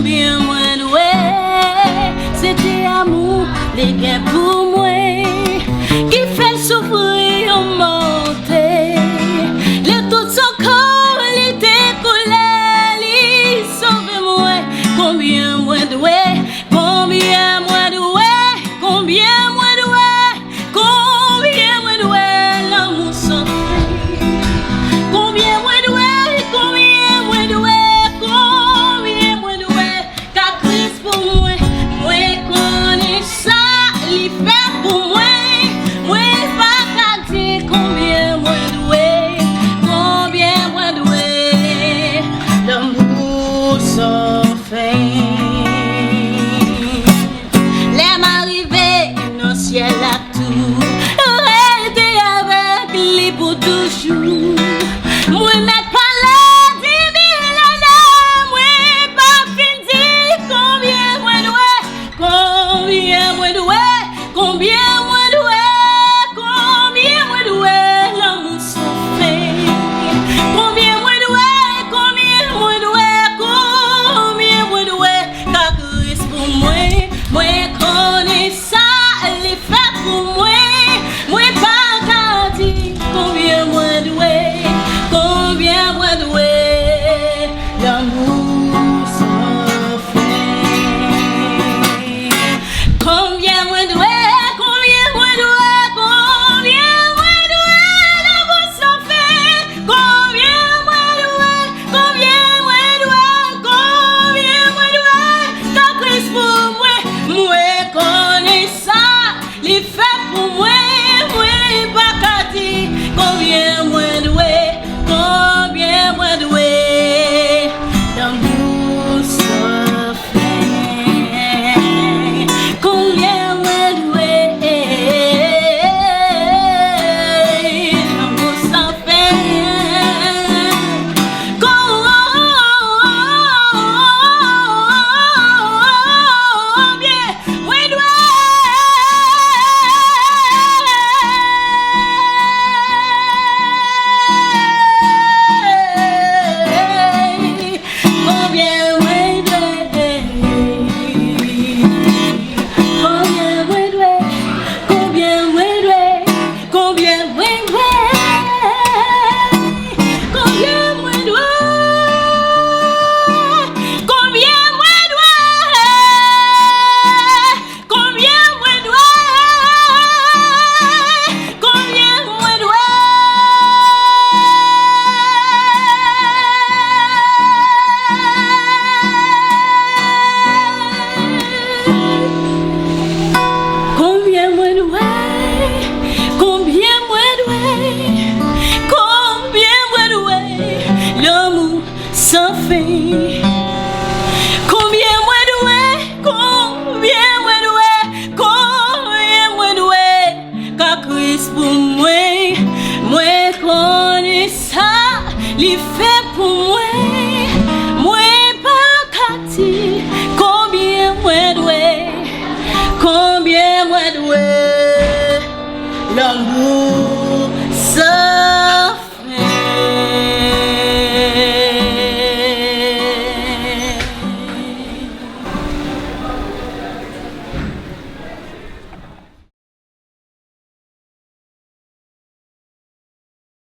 combien moins doué. C'était amour, les gains pour moi, qui fait souffrir au monter. Le tout son corps, il était coulé, il sauve moi. Combien moins doué, combien moins doué, combien moins doué, combien moins doué, l'amour sans fin. Combien moins doué, combien moins doué, combien moins doué, car Christ pour moi, moi connais ça, il fait pour moi, moi pas qu'à dire combien moins doué, combien moins doué, l'amour sans fin. L'aime arrivé dans le ciel à tout, rester avec lui pour toujours. Moi m'être pas là, 10 000 années, moi pas fini. Combien moins doué, combien moins doué, combien moins doué, combien moins doué, l'amour sans fin. Combien moins doué, combien moins doué, combien moins doué, car Christ pour moi, moi connais ça, il fait pour moi, moi pas qu'à dire combien moins doué, combien moins doué, l'amour sans fin. Combien moins doué, combien moins doué, combien moins doué, l'amour sans fin. Combien moins doué, combien moins doué, combien moins doué, car Christ pour moi, moi connais ça, il fait pour moi, moi pas qu'à dire combien moins doué, combien moins doué, l'amour sans fin. Combien moins doué, l'amour sans fin. Combien moins doué. Combien moins doué, combien moins doué, combien moins doué, combien moins doué, combien moins doué, combien moins doué, combien moins doué, combien moins doué. Combien moins doué, combien moins doué, combien moins doué, l'amour sans fin. Combien moins doué, combien moins doué, combien moins doué, car Christ pour moi, moi connais ça, il fait pour moi, moi pas qu'à dire combien moins doué, combien moins doué, l'amour sans